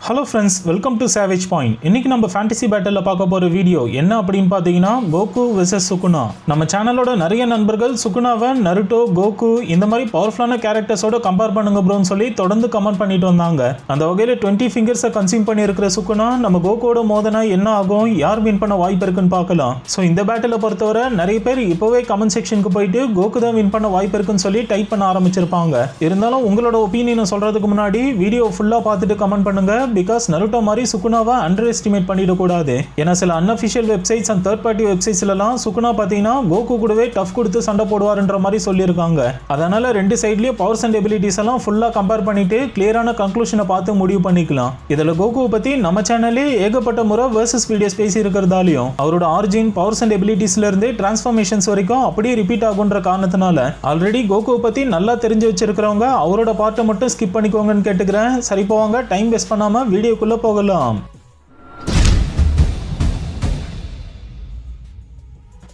Hello friends, welcome to savage point. இன்னைக்கு நம்ம fantasy battle பார்க்க போகிற வீடியோ என்ன அப்படின்னு பார்த்தீங்கன்னா கோகு வெர்சஸ் சுகுனா. நம்ம சேனலோட நிறைய நண்பர்கள் சுகுனாவை நருட்டோ, கோகு இந்த மாதிரி பவர்ஃபுல்லான கேரக்டர்ஸோட கம்பேர் பண்ணுங்க ப்ரோன்னு சொல்லி தொடர்ந்து கமெண்ட் பண்ணிட்டு வந்தாங்க. அந்த வகையில் 20 ஃபிங்கர்ஸை கன்சியூம் பண்ணியிருக்கிற சுகுனா நம்ம கோகுவோட மோதனா என்ன ஆகும், யார் வின் பண்ண வாய்ப்பு இருக்குன்னு பார்க்கலாம். ஸோ இந்த பேட்டில் பொறுத்தவரை நிறைய பேர் இப்போவே கமெண்ட் செக்ஷனுக்கு போயிட்டு கோகு தான் வின் பண்ண வாய்ப்பு இருக்குன்னு சொல்லி டைப் பண்ண ஆரம்பிச்சிருப்பாங்க. இருந்தாலும் உங்களோட ஒப்பீனியனை சொல்றதுக்கு முன்னாடி வீடியோ ஃபுல்லாக பார்த்துட்டு கமெண்ட் பண்ணுங்க. பிகாஸ் நருட்டோ மாதிரி சுகுனாவை அண்டர் எஸ்டிமேட் பண்ணிடக்கூடாது. ஏன்னா சில unofficial websites and third party வெப்சைட்ஸ்லாம் சுகுனா பார்த்தீங்கன்னா கோகு கூடவே டஃப் கொடுத்து சண்டை போடுவார்ன்ற மாதிரி சொல்லியிருக்காங்க. அதனால ரெண்டு சைட்லயும் பவர்ஸ் அண்ட் எபிலிட்டிஸ் எல்லாம் ஃபுல்லா கம்பேர் பண்ணிட்டு கிளியரான கன்க்ளூஷனை பார்த்து முடிவு பண்ணிக்கலாம். இதுல கோகுவை பத்தி நம்ம சேனல்லே ஏகப்பட்ட முறை வெர்சஸ் வீடியோஸ் பேசி இருக்கிறதாலையும் அவரோட ஆரிஜின், பவர்ஸ் அண்ட் எபிலிட்டிஸ்ல இருந்து டிரான்ஸ்ஃபர்மேஷன்ஸ் வரைக்கும் அப்படியே ரிப்பீட் ஆகுன்ற காரணத்தினால ஆல்ரெடி கோகுவை பத்தி நல்லா தெரிஞ்சு வச்சிருக்கிறவங்க அவரோட பார்ட்டை மட்டும் ஸ்கிப் பண்ணிக்கோங்கன்னு கேட்டுக்கிறேன். சரி போவாங்க, டைம் வேஸ்ட் பண்ணாம வீடியோக்குள்ள போகலாம்.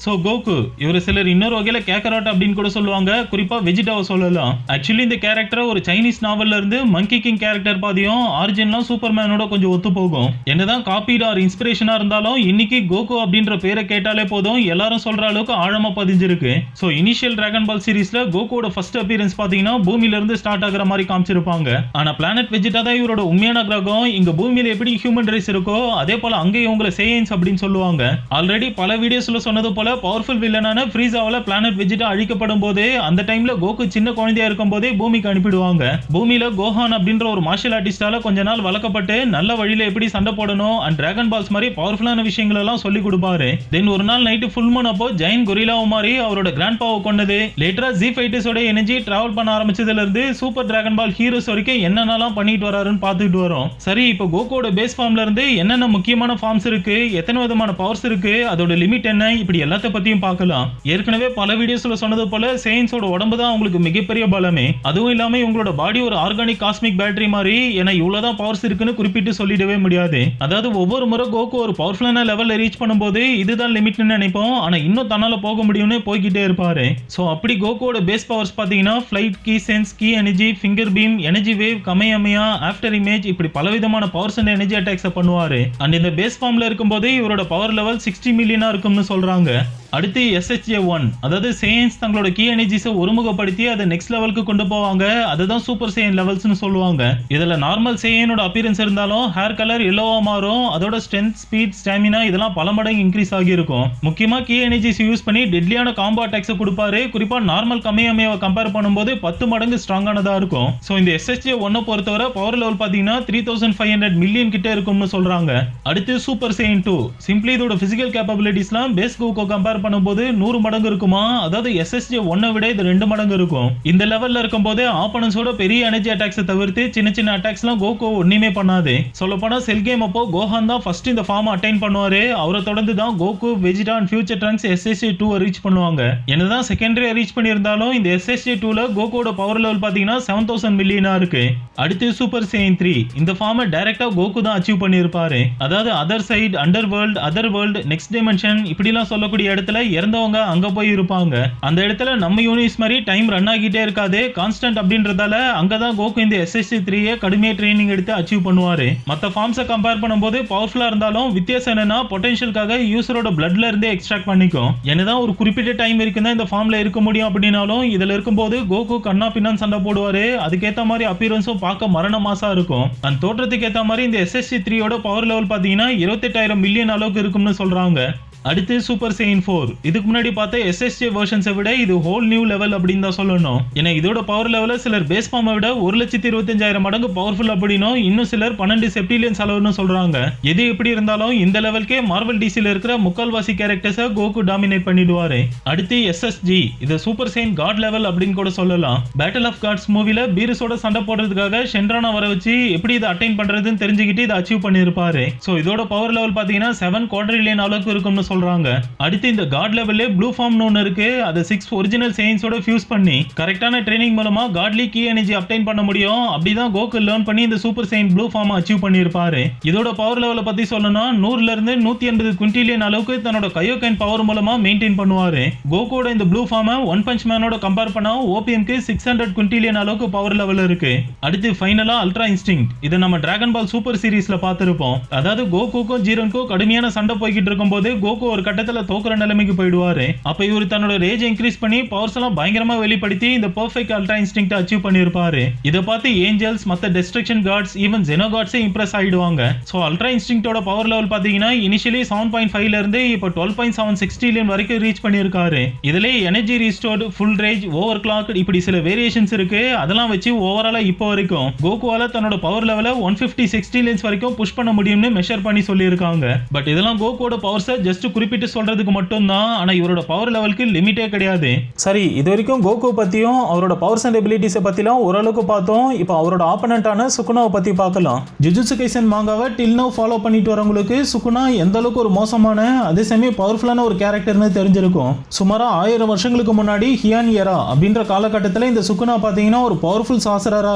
ஸோ கோகு இவர் சிலர் இன்னொரு வகையில் கேக்கராட் அப்படின்னு கூட சொல்லுவாங்க, குறிப்பாக வெஜிடாவை சொல்லலாம். ஆக்சுவலி இந்த கேரக்டர் ஒரு சைனீஸ் நாவல்ல இருந்து மங்கி கிங் கேரக்டர் பாதியும் ஆரிஜின்லாம் சூப்பர்மேனோட கொஞ்சம் ஒத்து போகும். என்னதான் காப்பீட் ஆர் இன்ஸ்பிரேஷனா இருந்தாலும் இன்னைக்கு கோகு அப்படின்ற பேரை கேட்டாலே போதும் எல்லாரும் சொல்ற அளவுக்கு ஆழமா பதிஞ்சிருக்கு. ஸோ இனிஷியல் டிராகன் பால் சீரீஸ்ல கோகுவோட ஃபர்ஸ்ட் அப்பியரன்ஸ் பாத்தீங்கன்னா பூமியில இருந்து ஸ்டார்ட் ஆகிற மாதிரி காமிச்சிருப்பாங்க. ஆனா பிளானட் வெஜிடா தான் இவரோட உண்மையான கிரகம். இங்க பூமியில எப்படி ஹியூமன் ரைஸ் இருக்கோ அதே போல அங்கேயும் உங்களை சேயன்ஸ் அப்படின்னு சொல்லுவாங்க. ஆல்ரெடி பல வீடியோஸ்ல சொன்னது போல பவர்ஃபுல் வில்லனான ஃப்ரீசாவால பிளானட் வெஜிடா அழிக்கப்படும் போதே அந்த டைம்ல கோகு சின்ன குழந்தையா இருக்கும் போதே பூமிக்கு அனுப்பிடுவாங்க. பூமியில கோஹான் அப்படின்ற ஒரு மார்ஷல் ஆர்டிஸ்டால கொஞ்ச நாள் வளர்க்கப்பட்டு நல்ல வழியில எப்படி சண்டை போடணும் அண்ட் டிராகன் பால்ஸ் மாதிரி பவர்ஃபுல்லான விஷயங்கள் எல்லாம் சொல்லி கொடுப்பாரு. தென் ஒரு நாள் நைட்டு ஃபுல் மூன் அப்போ ஜெயின் கொரில்லாவை மாதிரி அவரோட கிராண்ட் பாவை கொண்டது. லேட்டரா ஜி ஃபைட்டர்ஸோட எனர்ஜி டிராவல் பண்ண ஆரம்பிச்சதுல இருந்து சூப்பர் டிராகன் பால் ஹீரோஸ் வரைக்கும் என்னென்னலாம் பண்ணிட்டு வராருன்னு பார்த்துட்டு வரோம். சரி, இப்போ கோகுவோட பேஸ் ஃபார்ம்ல இருந்து என்னென்ன முக்கியமான ஃபார்ம்ஸ் இருக்கு, எத்தனை விதமான பவர்ஸ் இருக்கு, அதோட லிமிட் என்ன, இப்படி எல்லாத்தையும் பத்தியும் பார்க்கலாம். ஏற்கனவே பல வீடியோஸ்ல சொன்னது போல சேயன்ஸோட உடம்பு தான் உங்களுக்கு மிகப்பெரிய பலமே. அதுவும் இல்லாம உங்களோட பாடி ஒரு ஆர்கானிக் காஸ்மிக் பேட்டரி மாதிரி. ஏன்னா இவ்வளவுதான் பவர்ஸ் இருக்குன்னு குறிப்பிட்டு சொல்லிடவே முடியாது. அதாவது ஒவ்வொரு முறை கோகு ஒரு பவர்ஃபுல்லான லெவல்ல ரீச் பண்ணும்போது இதுதான் லிமிட்னு நினைப்போம். ஆனா இன்னும் தன்னால போக முடியும்னு போய்கிட்டே இருப்பாரு. சோ அப்படி கோகுவோட பேஸ் பவர்ஸ் பாத்தீங்கன்னா flight, ki sense, ki energy, finger beam, energy wave, kamehameha, after image, இப்படி பலவிதமான பவர்ஸ் அண்ட் எனர்ஜி அட்டாக்ஸ் பண்ணுவாரு. அண்ட் இந்த பேஸ் ஃபார்ம்ல இருக்கும்போது இவரோட பவர் லெவல் 60 மில்லியனா இருக்கும்னு சொல்றாங்க. அடுத்து SHJ1, அதாவது சேயன்ஸ் தங்களோட கீ எனர்ஜிஸை ஒருமுகப்படுத்தி அதை நெக்ஸ்ட் லெவலுக்கு கொண்டு போவாங்க. அதுதான் சூப்பர் சேயன் லெவல்ஸ்னு சொல்லுவாங்க. இதுல நார்மல் சேயனோட அப்பியரன்ஸ் இருந்தாலும் ஹேர் கலர் எல்லோவா மாறும். அதோட ஸ்ட்ரென்த், ஸ்பீட், ஸ்டாமினா இதெல்லாம் பல மடங்கு இன்க்ரீஸ் ஆகியிருக்கும். முக்கியமா கீ எனர்ஜிஸ் யூஸ் பண்ணி டெட்லியான காம்போ அட்டாக்ஸை கொடுப்பாரு. குறிப்பா நார்மல் கமையமையாவை கம்பேர் பண்ணும்போது 10 மடங்கு ஸ்ட்ராங்கானதா இருக்கும். ஸோ இந்த SHJ1 பொறுத்தவரை பவர் லெவல் பாத்தீங்கன்னா 3500 மில்லியன் கிட்ட இருக்கும்னு சொல்றாங்க. அடுத்து சூப்பர் சேயன் 2, சிம்பிளி இதோட பிசிக்கல் கேப்பபிலிட்டிஸ்லாம் பேஸ் கோகோ கம்பேர் பண்ணும்போது 100 மடங்கு இருக்குமா. அதாவது SSJ1 விட இது 2 மடங்கு இருக்கும். இந்த லெவல்ல இருக்கும்போது ஆப்போனன்ட்ஸோட பெரிய எனர்ஜி அட்டாக்ஸை தவிர்த்து சின்ன சின்ன அட்டாக்ஸ்லாம் கோகோ ஒண்ணுமே பண்ணாது. சொல்லப்போனா செல் கேம் அப்போ கோஹான் தான் ஃபர்ஸ்ட் இந்த ஃபார்ம் அட்டைன் பண்ணுவாரு. அவரை தொடர்ந்து தான் Coco, Vegeta and future Trunks SSJ2 reach பண்ணுவாங்க. என்னதான் செகண்டரியா ரீச் பண்ணியிருந்தாலும் இந்த SSJ2ல கோகோட பவர் லெவல் பாத்தீங்கன்னா 7000 மில்லியனா இருக்கு. அடுத்து சூப்பர் சேயன் 3, இந்த ஃபார்மை டைரக்டா கோகு தான் அச்சீவ் பண்ணியிருப்பாரு. அதாவது other side, under world, other world, next dimension இப்படிலாம் சொல்லக்கூடிய இடத்துல இறந்தவங்க அங்க போய் இருப்பாங்க. அந்த இடத்துல நம்ம யூனிவர்ஸ் மாதிரி டைம் ரன் ஆகிட்டே இருக்காது, கான்ஸ்டன்ட் அப்படின்றதால அங்கதான் கோகு இந்த SSJ3 கடுமையா ட்ரைனிங் எடுத்து அச்சீவ் பண்ணுவாரு. மத்த ஃபார்ம்ஸை கம்பேர் பண்ணும்போது பவர்ஃபுல்லா இருந்தாலும் வித்தியாசம் என்னன்னா பொட்டன்ஷியலுக்காக யூசரோட பிளட்ல இருந்தே எக்ஸ்ட்ராக்ட் பண்ணிக்கும். என்னதான் ஒரு குறிப்பிட்ட டைம் இருக்குன்னா இந்த ஃபார்ம்ல இருக்க முடியும் அப்படின்னாலும் இதுல இருக்கும்போது கோகு கண்ணா பின்னான்னு சண்டை போடுவாரு. அதுக்கேற்ற மாதிரி அப்பியரன்ஸும் பார்க்க மரண மாசா இருக்கும். அந்த தோற்றத்துக்கு ஏற்ற மாதிரி இந்த SSJ3யோட பவர் லெவல் பாத்தீங்கன்னா 28,000 மில்லியன் அளவுக்கு இருக்கும்னு சொல்றாங்க. அடுத்து சூப்பர் சேயன் 4, இதுக்கு முன்னாடி பார்த்த SSJ வெர்ஷன்ஸை விட இது ஹோல் நியூ லெவல் அப்படின்னு தான் சொல்லணும். ஏன்னா இதோட பவர் லெவல சிலர் பேஸ் ஃபார்மை விட 1,25,000 மடங்கு பவர்ஃபுல் அப்படின்னும், இன்னும் சிலர் 12 செப்டிலியன்ஸ் அளவுன்னு சொல்றாங்க. எது எப்படி இருந்தாலும் இந்த லெவலுக்கே மார்வல் டிசில இருக்கிற முக்கால்வாசி கேரக்டர்ஸை கோகு டாமினேட் பண்ணிடுவாரு. அடுத்து SSG, இது சூப்பர் சேயன் காட் லெவல் அப்படின்னு கூட சொல்லலாம். பேட்டில் ஆஃப் காட்ஸ் மூவில பீரஸோட சண்டை போடுறதுக்காக ஷென்ரானா வர வச்சு எப்படி இதை அட்டைன் பண்றதுன்னு தெரிஞ்சுக்கிட்டு இதை அச்சீவ் பண்ணியிருப்பாரு. ஸோ இதோட பவர் லெவல் பாத்தீங்கன்னா 7 குவாட்ரிலியன் அளவுக்கு இருக்கும்னு சொல்றாங்க. சொல்றாங்க. அடுத்து இந்த காட் லெவல்ல ப்ளூ ஃபார்ம்னு ஒன்னு இருக்கு. அதை 6 ஒரிஜினல் செயின்ஸோட ஃபியூஸ் பண்ணி கரெக்டான ட்ரைனிங் மூலமா காட்லி கீ எனர்ஜி அப்டைன் பண்ண முடியும். அப்படிதான் கோகு லேர்ன் பண்ணி இந்த super Saiyan blue form achieve பண்ணியிருப்பாரு. இதோட பவர் லெவலை பத்தி சொல்லணும்னா 100ல இருந்து 180 குவிண்டிலியன் அளவுக்கு தன்னோட கயோகைன் பவர் மூலமா மெயின்டைன் பண்ணுவாரு. கோகுவோட இந்த ப்ளூ ஃபார்மை ஒன் பஞ்ச் மேனோட கம்பேர் பண்ணா ஓபிஎம்க்கு 600 குவிண்டிலியன் அளவுக்கு பவர் லெவல் இருக்கு. அடுத்து ஃபைனலா அல்ட்ரா இன்ஸ்டிங்க்ட். இதை நம்ம டிராகன் பால் சூப்பர் சீரிஸ்ல பார்த்திருப்போம். அதாவது கோகுக்கும் ஜீரனுக்கும் கடுமையான சண்டை போய்கிட்டு இருக்கும்போது கோகு ஒரு கட்டத்துல தோக்குற நிலைமைக்கு போயிடுவாரு. அப்ப இவர் தன்னோட ரேஜ் இன்க்ரீஸ் பண்ணி பவர்ஸ் எல்லாம் பயங்கரமா வெளிப்படுத்தி இந்த பெர்ஃபெக்ட் அல்ட்ரா இன்ஸ்டிங்க்ட் அச்சீவ் பண்ணிருப்பாரு. இதை பார்த்து ஏஞ்சல்ஸ், மத்த டெஸ்ட்ரக்ஷன் கார்ட்ஸ், ஈவன் ஜெனோகார்ட்ஸே இம்ப்ரெஸ் ஆயிடுவாங்க. சோ அல்ட்ரா இன்ஸ்டிங்க்டோட பவர் லெவல் பாத்தீங்கன்னா இனிஷியலி 7.5ல இருந்து இப்போ 12.76 ட்ரில்லியன் வரைக்கும் ரீச் பண்ணிருக்காரு. இதுல energy restored, full rage, over clock இப்படி சில வேரியேஷன்ஸ் இருக்கு. அதெல்லாம் வச்சு ஓவராலா இப்போ வரைக்கும் கோகுவால தன்னோட பவர் லெவலை 156 ட்ரில்லியன்ஸ் வரைக்கும் புஷ் பண்ண முடியும்னு மெஷர் பண்ணி சொல்லியிருக்காங்க. பட் இதெல்லாம் கோகுவோட பவர்ஸை ஜஸ்ட் குறிப்பிட்டு சொல்றதுக்கு மட்டும் தான். ஆனா இவரோட பவர் லெவலுக்கு லிமிட்டே கிடையாது. சரி, இது வரைக்கும் கோகு பத்தியும் அவரோட பவர்ஸ் அண்ட் எபிலிட்டிஸை பத்திலாம் ஓரளவுக்கு பார்த்தோம். இப்போ அவரோட ஆப்பனண்டான சுகுனாவை பத்தி பார்க்கலாம். ஜுஜுட்சு கைசன் மாங்காவை டில் நவ் ஃபாலோ பண்ணிட்டு வரவங்களுக்கு சுகுனா எந்த அளவுக்கு ஒரு மோசமான அதே சமயம் பவர்ஃபுல்லான ஒரு கேரக்டர்னு தெரிஞ்சிருக்கும். சுமாரா 1000 வருஷங்களுக்கு முன்னாடி ஹியான் எரா அப்படின்ற காலகட்டத்தில் இந்த சுகுனா பாத்தீங்கன்னா ஒரு பவர்ஃபுல் சாசரரா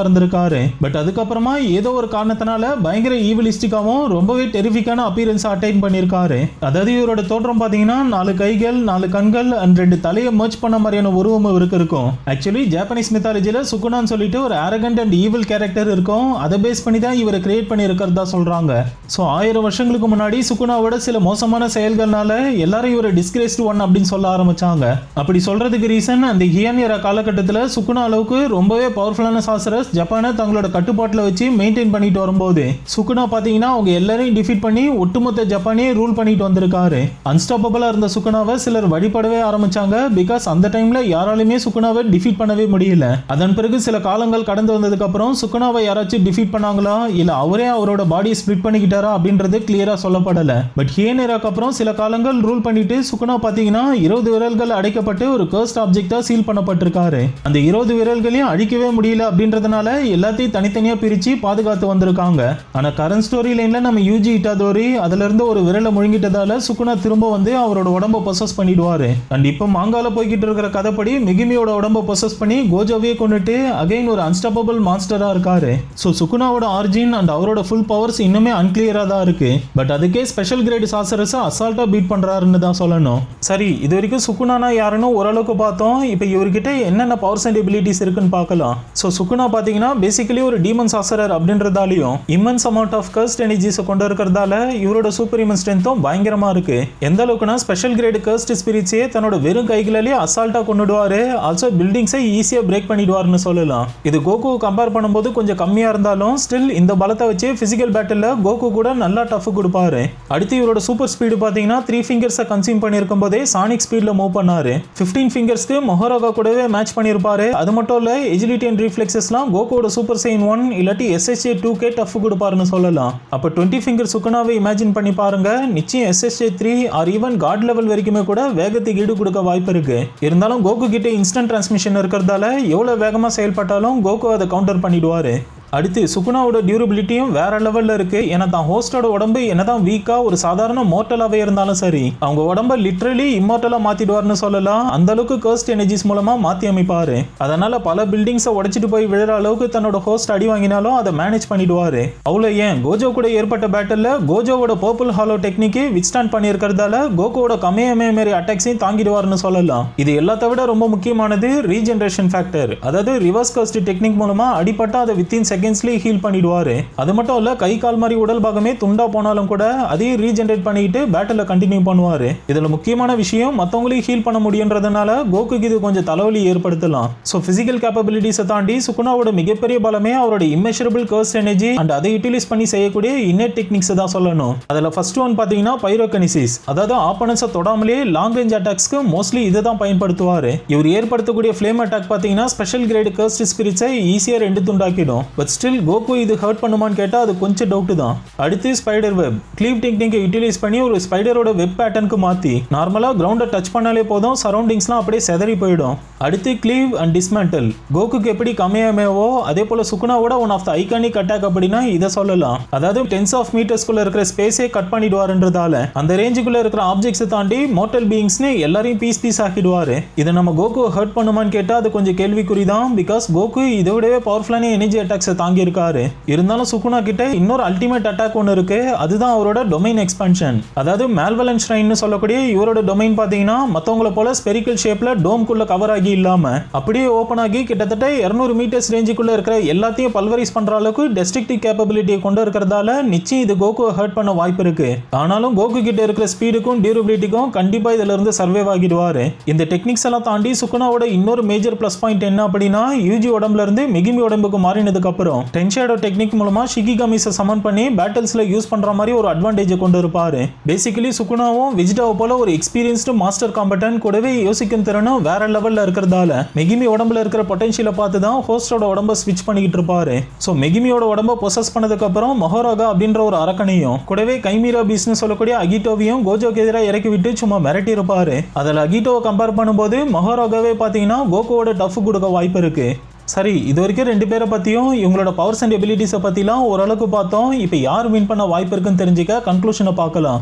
இருந்திருக்காரு. பட் அதுக்கப்புறமா ஏதோ ஒரு காரணத்தினால பயங்கர ஈவிலிஸ்டிக்காவும் ரொம்பவே டெரிஃபிக்கான அப்பியரன்ஸ் அட்டைன் பண்ணியிருக்காரு. அதாவது இவரோட தோற்றம் பாத்தீங்கன்னா 4 கைகள், 4 கண்கள் அண்ட் 2 தலையை மர்ஜ் பண்ண மாதிரியான உருவம் இவருக்கு இருக்கும். ஆக்சுவலி ஜாப்பனீஸ் மித்தாலஜில சுகுனான்னு சொல்லிட்டு ஒரு அரகண்ட் அண்ட் ஈவில் கேரக்டர் இருக்கும். அதை பேஸ் பண்ணி தான் இவரை கிரியேட் பண்ணி இருக்கிறதா சொல்றாங்க. ஸோ 1000 வருஷங்களுக்கு முன்னாடி சுகுனாவோட சில மோசமான செயல்கள்னால எல்லாரும் இவரை டிஸ்கிரேஸ்டு ஒன் அப்படின்னு சொல்ல ஆரம்பிச்சாங்க. அப்படி சொல்றதுக்கு ரீசன் அந்த ஹியான் எரா காலகட்டத்தில் சுகுனா அளவுக்கு ரொம்பவே பவர்ஃபுல்லான சாசரஸ் ஜப்பானை தங்களோட கட்டுப்பாட்டில் வச்சு மெயின்டைன் பண்ணிட்டு வரும்போது சுகுனா பாத்தீங்கன்னா அவங்க எல்லாரையும் டிஃபீட் பண்ணி ஒட்டுமொத்த ஜப்பானையே ரூல் பண்ணிட்டு வந்திருக்காரு. அன்ஸ்டாப்பபிளா இருந்த சுகுனாவை சிலர் வழிபடவே ஆரம்பிச்சாங்க. பிகாஸ் அந்த டைம்ல யாராலுமே சுகுனாவை டிஃபீட் பண்ணவே முடியல. அதன் பிறகு சில காலங்கள் கடந்து வந்ததுக்கு அப்புறம் சுகுனாவை யாராச்சும் டிஃபீட் பண்ணாங்களா இல்ல அவரே அவரோட பாடியை ஸ்பிளிட் பண்ணிக்கிட்டாரா அப்படின்றது கிளியரா சொல்லப்படல. பட் ஹியான் எராக்கு அப்புறம் சில காலங்கள் ரூல் பண்ணிட்டு சுகுனா பாத்தீங்கன்னா 20 விரல்கள் அடைக்கப்பட்டு ஒரு கர்ஸ்ட் ஆப்ஜெக்டா சீல் பண்ணப்பட்டிருக்காரு. அந்த 20 விரல்களையும் அழிக்கவே முடியல அப்படின்றதுனால எல்லாத்தையும் தனித்தனியா பிரிச்சு பாதுகாத்து வந்திருக்காங்க. ஆனா கரண்ட் ஸ்டோரி லைன்ல நம்ம யூஜி இட்டாதோரி அதுல இருந்து ஒரு விரலை முழுங்கிட்டதால சுகுனா திரும்ப வந்து அவரோட உடம்ப பொசஸ் பண்ணிடுவாரு. அண்ட் இப்போ மாங்கால போய்கிட்டு இருக்கிற கதைப்படி மிகிமியோட உடம்ப பொசஸ் பண்ணி கோஜோவையே கொண்டுட்டு அகைன் ஒரு அன்ஸ்டாப்பபிள் மான்ஸ்டரா இருக்காரு. ஸோ சுகுனாவோட ஆரிஜின் அண்ட் அவரோட ஃபுல் பவர்ஸ் இன்னுமே அன்கிளியரா தான் இருக்கு. பட் அதுக்கே ஸ்பெஷல் கிரேட் சாசரஸை அசால்ட்டா பீட் பண்றாருன்னு தான் சொல்லணும். சரி, இது வரைக்கும் சுகுனானா யாருன்னு ஓரளவுக்கு பார்த்தோம். இப்போ இவர்கிட்ட என்னென்ன பவர்ஸ் அண்ட் எபிலிட்டிஸ் இருக்குன்னு பார்க்கலாம். ஸோ சுகுனா பாத்தீங்கன்னா பேசிக்கலி ஒரு டீமன் சாசரர் அப்படின்றதாலையும் இம்மன்ஸ் அமௌண்ட் ஆஃப் கர்ஸ்ட் எனர்ஜிஸை கொண்டு இருக்கிறதால இவரோட சூப்பர் ஹியூமன் ஸ்ட்ரென்த்தும் பயங்கரமா இருக்கு. எந்த அளவுக்குனா ஸ்பெஷல் கிரேட் கர்ஸ்ட் ஸ்பிரிட்ஸே தன்னோட வெறும் கைகளாலே அசால்ட்டா கொண்டுடுவாரு. ஆல்சோ பில்டிங்ஸை ஈஸியா பிரேக் பண்ணிடுவாருன்னு சொல்லலாம். இது கோகுவை கம்பேர் பண்ணும்போது கொஞ்சம் கம்மியா இருந்தாலும் ஸ்டில் இந்த பலத்தை வச்சு பிசிக்கல் பேட்டில் கோகு கூட நல்லா டஃப் கொடுப்பாரு. அடுத்து இவரோட சூப்பர் ஸ்பீடு பாத்தீங்கன்னா 3 ஃபிங்கர்ஸை கன்சியூம் பண்ணிருக்கும் போதே சானிக் ஸ்பீட்ல மூவ் பண்ணாரு. 15 ஃபிங்கர்ஸ்க்கு மொஹராகா கூடவே மேட்ச் பண்ணிருப்பாரு. அது மட்டும் இல்ல எஜிலிட்டி அண்ட் ரிஃப்ளெக்ஸஸ்லாம் கோகுவோட சூப்பர் சைன் 1 இல்லாட்டி SSJ 2K டஃப் கொடுப்பாருன்னு சொல்லலாம். அப்ப 20 ஃபிங்கர் சுகுனாவை இமேஜின் பண்ணி பாருங்க. நிச்சயம் SSJ 3 or even god level வரைக்குமே கூட வேகத்துக்கு ஈடு கொடுக்க வாய்ப்பு இருக்கு. இருந்தாலும் கோகு கிட்ட இன்ஸ்டன்ட் டிரான்ஸ்மிஷன் இருக்கிறதால எவ்வளவு வேகமா செயல்பட்டாலும் கோகு அதை கவுண்டர் பண்ணிடுவாரு. அடுத்து சுகுனாவோட டியூரபிலிட்டியும் வேற லெவல்ல இருக்கு. ஏன்னா தான் ஹோஸ்டோட உடம்பு என்னதான் வீக்கா ஒரு சாதாரண மோர்டலாவே இருந்தாலும் சரி அவங்க உடம்ப லிட்டரலி இம்மோர்டலா மாத்திடுவார்னு சொல்லலாம். அந்த அளவுக்கு கர்ஸ்ட் எனர்ஜிஸ் மூலமா மாத்தி அமைப்பாரு. அதனால பல பில்டிங்ஸை உடைச்சிட்டு போய் விழுற அளவுக்கு தன்னோட ஹோஸ்ட் அடி வாங்கினாலும் அதை மேனேஜ் பண்ணிடுவாரு. அவ்வளோ ஏன் கோஜோ கூட ஏற்பட்ட பேட்டல்ல கோஜோவோட பர்பிள் ஹாலோ டெக்னிக்கு வித்ஸ்டாண்ட் பண்ணியிருக்கிறதால கோகுவோட கமேயமே மாரி அட்டாக்ஸையும் தாங்கிடுவார்னு சொல்லலாம். இது எல்லாத்த விட ரொம்ப முக்கியமானது ரீஜெனரேஷன் ஃபேக்டர். அதாவது ரிவர்ஸ் கர்ஸ்ட் டெக்னிக் மூலமா அடிப்பட்டா அதை வித்தின் செகண்ட்ஸ்லயே ஹீல் பண்ணிடுவாரு. அது மட்டும் இல்ல கை கால் மாதிரி உடல் பாகமே துண்டா போனாலும் கூட அதையும் ரீஜெனரேட் பண்ணிட்டு பேட்டில் கண்டினியூ பண்ணுவாரு. இதுல முக்கியமான விஷயம் மத்தவங்களையும் ஹீல் பண்ண முடியுன்றதுனால கோகுக்கு இது கொஞ்சம் தலைவலி ஏற்படுத்தலாம். ஸோ பிசிக்கல் கேப்பபிலிட்டிஸை தாண்டி சுகுனாவோட மிகப்பெரிய பலமே அவரோட இம்மெஷரபிள் கர்ஸ்ட் எனர்ஜி அண்ட் அதை யூட்டிலைஸ் பண்ணி செய்யக்கூடிய இன்னேட் டெக்னிக்ஸ் தான் சொல்லணும். அதுல ஃபர்ஸ்ட் ஒன் பாத்தீங்கன்னா பைரோகனிசிஸ். அதாவது ஆப்பனன்ஸை தொடாமலே லாங் ரேஞ்ச் அட்டாக்ஸ்க்கு மோஸ்ட்லி இதை தான் பயன்படுத்துவாரு. இவர் ஏற்படுத்தக்கூடிய ஃப்ளேம் அட்டாக் பாத்தீங்கன்னா ஸ்பெஷல் கிரேட் கர்ஸ்ட் ஸ்பிரிட்ஸை ஈஸியா 2 துண்டாக்கிடும். பட் ஸ்டில் கோகு இது ஹர்ட் பண்ணுமான்னு கேட்டா அது கொஞ்சம் டவுட் தான். அடுத்து ஸ்பைடர் வெப். க்ளீவ் டெக்னிக்கை யூட்டிலைஸ் பண்ணி ஒரு ஸ்பைடரோட வெப் பேட்டர்னுக்கு மாத்தி நார்மலா கிரவுண்டை டச் பண்ணாலே போதும், சரௌண்டிங்ஸ்லாம் அப்படியே செதறி போயிடும். அடுத்து க்ளீவ் அண்ட் டிஸ்மேண்டல். கோகுக்கு எப்படி கமையாமேவோ அதே போல சுகுனாவோட one of the iconic attack அப்படின்னா இதை சொல்லலாம். அதாவது டென்ஸ் ஆஃப் மீட்டர்ஸ்குள்ள இருக்கிற ஸ்பேஸே கட் பண்ணிடுவாருன்றதால அந்த ரேஞ்சுக்குள்ள இருக்கிற ஆப்ஜெக்ட்ஸை தாண்டி மோட்டல் பீயிங்ஸ்னு எல்லாரையும் பீஸ் ஆக்கிடுவாரு. இதை நம்ம கோகு ஹர்ட் பண்ணுமான்னு கேட்டா அது கொஞ்சம் கேள்விக்குறி தான். பிகாஸ் கோகு இதை விடவே பவர்ஃபுல்லான எனர்ஜி அட்டாக்ஸை தாங்கி இருக்காரு. இருந்தாலும் சுகுனா கிட்ட இன்னொரு அல்டிமேட் அட்டாக் ஒன்று இருக்கு. அதுதான் அவரோட டொமைன் எக்ஸ்பான்ஷன். அதாவது மேல்வலன் ஷ்ரைன்னு சொல்லக்கூடிய இவரோட டொமைன் பாத்தீங்கன்னா மத்தவங்கள போல ஸ்பெரிக்கல் ஷேப்ல டோம்குள்ள கவர் ஆகி இல்லாம அப்படியே ஓபன் ஆகி கிட்டத்தட்ட 200 மீட்டர்ஸ் ரேஞ்சுக்குள்ள இருக்கிற எல்லாத்தையும் பல்வரைஸ் பண்ற அளவுக்கு டெஸ்ட்ரக்டிவ் கேப்பபிலிட்டியை கொண்டு இருக்கிறதால நிச்சயம் இது கோகு ஹர்ட் பண்ண வாய்ப்பு இருக்கு. ஆனாலும் கோகு கிட்ட இருக்கிற ஸ்பீடுக்கும் டியூரபிலிட்டிக்கும் கண்டிப்பா இதுல இருந்து சர்வைவ் ஆகிடுவாரு. இந்த டெக்னிக்ஸ் எல்லாம் தாண்டி சுகுனாவோட இன்னொரு மேஜர் பிளஸ் பாயிண்ட் என்ன அப்படின்னா யூஜி உடம்புல இருந்து மெகிமி உடம்புக்கு மாறினதுக்கு அப்புறம் டென்ஷேடோ டெக்னிக் மூலமா ஷிகிகாமிஸை சமன் பண்ணி பேட்டில்ஸ்ல யூஸ் பண்ற மாதிரி ஒரு அட்வான்டேஜ் கொண்டு இருப்பாரு. பேசிக்கலி சுகுனாவும் வெஜிடாவை போல ஒரு எக்ஸ்பீரியன்ஸ்டு மாஸ்டர் காம்படன் கூடவே யோசிக்கும் திறனும் வேற லெவல்ல இருக்கிறதால மெகிமி உடம்புல இருக்கிற பொட்டன்ஷியலை பார்த்து தான் ஹோஸ்டோட உடம்ப ஸ்விட்ச் பண்ணிக்கிட்டு இருப்பாரு. ஸோ மெகிமியோட உடம்ப பொசஸ் பண்ணதுக்கு அப்புறம் மொஹராகா அப்படின்ற ஒரு அரக்கனையும் கூடவே கைமீரா பீஸ்னு சொல்லக்கூடிய அகிட்டோவையும் கோஜோக்கு எதிராக இறக்கி விட்டு சும்மா மிரட்டி இருப்பாரு. அதில் அகிட்டோவை கம்பேர் பண்ணும்போது மொஹராகாவே பார்த்தீங்கன்னா கோகுவோட டஃப் கொடுக்க வாய்ப்பு இருக்கு. சரி, இது வரைக்கும் 2 பேரை பற்றியும் இவங்களோட பவர்ஸ் அண்ட் எபிலிட்டிஸை பற்றிலாம் ஓரளவுக்கு பார்த்தோம். இப்போ யார் வின் பண்ண வாய்ப்பு இருக்குன்னு தெரிஞ்சுக்க கன்க்ளூஷனை பார்க்கலாம்.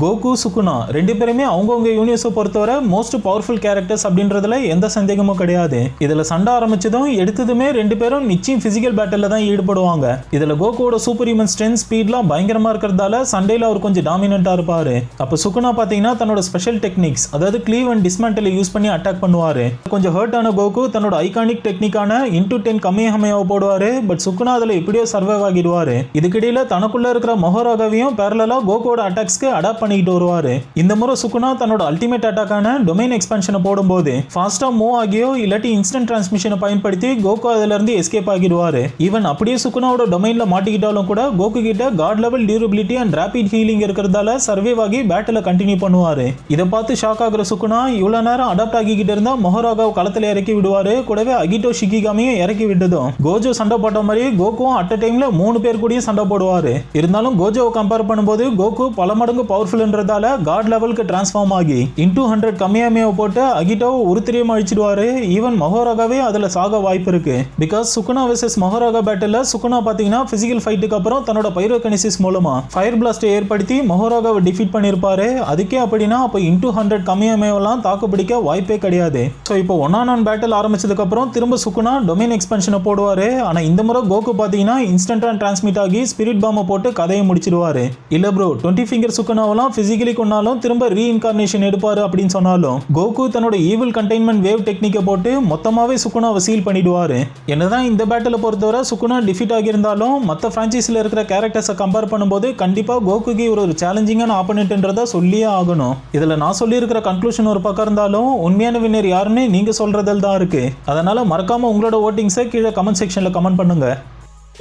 கோகு சுகுனா 2 பேருமே அவங்கவுங்க யூனிவர்ஸை பொறுத்தவரை மோஸ்ட் பவர்ஃபுல் கேரக்டர்ஸ் அப்படின்றதுல எந்த சந்தேகமும் கிடையாது. இதில் சண்டை ஆரம்பிச்சதும் எடுத்ததுமே 2 பேரும் நிச்சயம் பிசிக்கல் பேட்டில் தான் ஈடுபடுவாங்க. இதில் கோகுவோட சூப்பர் ஹியூமன் ஸ்ட்ரென்த் ஸ்பீட்லாம் பயங்கரமாக இருக்கிறதால சண்டையில் அவர் கொஞ்சம் டாமினண்ட்டாக இருப்பார். அப்போ சுகுனா பார்த்தீங்கன்னா தன்னோட ஸ்பெஷல் டெக்னிக்ஸ் அதாவது க்ளீவ் அண்ட் டிஸ்மேண்டலை யூஸ் பண்ணி அட்டாக் பண்ணுவார். கொஞ்சம் ஹர்ட் ஆன கோகு தன்னோட ஐகானிக் டெக்னிக்கான இன்டூ 10 கம்மியஹமையாவை போடுவார். பட் சுகுனா அதில் எப்படியோ சர்வைவ் ஆகிடுவார். இதுக்கிடையில் தனக்குள்ள இருக்கிற மொஹராகாவையும் பேரலாக கோகுவோட அட்டாக்ஸ்க்கு அடாப்ட் பண்ணிட்டு வருவாரு. இந்த முறை சுகுனா தன்னோட அல்டிமேட் அட்டாக்கான டொமைன் எக்ஸ்பான்ஷனை போடும்போது ஃபாஸ்டா மூவ் ஆகியோ இல்லாட்டி இன்ஸ்டன்ட் டிரான்ஸ்மிஷனை பயன்படுத்தி கோகு அதுல இருந்து எஸ்கேப் ஆகிடுவாரு. ஈவன் அப்படியே சுகுனாவோட டொமைன்ல மாட்டிக்கிட்டாலும் கூட கோகு கிட்ட god level durability and rapid healing இருக்கிறதால சர்வைவ் ஆகி பேட்டில கண்டினியூ பண்ணுவாரு. இதை பார்த்து ஷாக் ஆகிற சுகுனா இவ்வளவு நேரம் அடாப்ட் ஆகிக்கிட்டு இருந்தா மொஹராகாவை களத்துல இறக்கி விடுவாரு. கூடவே அகிட்டோ ஷிகிகாமியும் இறக்கி விட்டதும் கோஜோ சண்டை போட்ட மாதிரி கோகுவும் அட் அ டைம்ல 3 பேர் கூடயே சண்டை போடுவாரு. இருந்தாலும் கோஜோவை கம்பேர் பண்ணும்போது கோகு பல மடங்கு பவர்ஃபுல்ன்றதால காட் லெவலுக்கு டிரான்ஸ்ஃபார்ம் ஆகி இன்டூ 100 கம்மியாமையை போட்டு அகிட்டோவை உருத்திரியம் அழிச்சிடுவாரு. ஈவன் மொஹராகாவே அதுல சாக வாய்ப்பு இருக்கு. Because Sukuna versus Mahoraga battle Sukuna பாத்தீங்கன்னா பிசிக்கல் ஃபைட்டுக்கு அப்புறம் தன்னோட பைரோகனைசிஸ் மூலமா ஃபயர் பிளாஸ்டை ஏற்படுத்தி மொஹராகாவை டிஃபீட் பண்ணிருப்பாரு. அதுக்கே அப்படின்னா அப்போ இன்டூ 100 கம்மியாமையெல்லாம் தாக்கு பிடிக்க வாய்ப்பே கிடையாது. ஸோ இப்போ 1-on-1 பேட்டில் ஆரம்பிச்சதுக்கு அப்புறம் திரும்ப சுகுனா டொமைன் எக்ஸ்பென்ஷனை போடுவாரு. ஆனா இந்த முறை கோகு பாத்தீங்கன்னா இன்ஸ்டன்டா டிரான்ஸ்மிட் ஆகி ஸ்பிரிட் பாம்பை போட்டு கதையை முடிச்சிடுவாரு. இல்ல ப்ரோ 20 ஃபிங்கர் சுகுனாவெல்லாம் பிசிக்கலி கொண்டாலும் திரும்ப ரீஇன்கார்னேஷன் எடுப்பாரு அப்படின்னு சொன்னாலும் கோகு தன்னோட ஈவில் கண்டெய்ன்மெண்ட் வேவ் டெக்னிக்கை போட்டு மொத்தமாவே சுகுனாவை சீல் பண்ணிடுவாரு. என்னதான் இந்த பேட்டில பொறுத்தவரை சுகுனா டிஃபீட் ஆகியிருந்தாலும் மற்ற பிரான்ச்சைஸ்ல இருக்கிற கேரக்டர்ஸை கம்பேர் பண்ணும்போது கண்டிப்பா கோகுக்கு ஒரு சேலஞ்சிங்கான ஆப்போனன்ட்ன்றதை சொல்லியே ஆகணும். இதுல நான் சொல்லி இருக்கிற கன்க்ளூஷன் ஒரு பக்கம் இருந்தாலும் உண்மையான வின்னர் யாருன்னு நீங்க சொல்றதில் தான் இருக்கு. அதனால மறக்காம உங்களோட ஓட்டிங்ஸை கீழே கமெண்ட் செக்ஷன்ல கமெண்ட் பண்ணுங்க.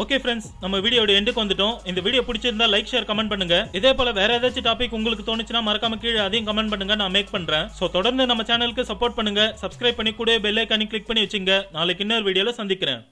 ஓகே ஃப்ரெண்ட்ஸ், நம்ம வீடியோட எண்டுக்கு வந்துட்டோம். இந்த வீடியோ பிடிச்சிருந்தா லைக் ஷேர் கமெண்ட் பண்ணுங்க. இதே போல வேற ஏதாச்சும் டாபிக் உங்களுக்கு தோணுச்சுன்னா மறக்காம கீழே அதையும் கமெண்ட் பண்ணுங்க, நான் மேக் பண்றேன். சோ தொடர்ந்து நம்ம சேனலுக்கு சப்போர்ட் பண்ணுங்க, சப்ஸ்கிரைப் பண்ணி கூட பெல் ஐகானை கிளிக் பண்ணி வச்சுங்க. நாளைக்கு இன்னொரு வீடியோல சந்திக்கிறேன்.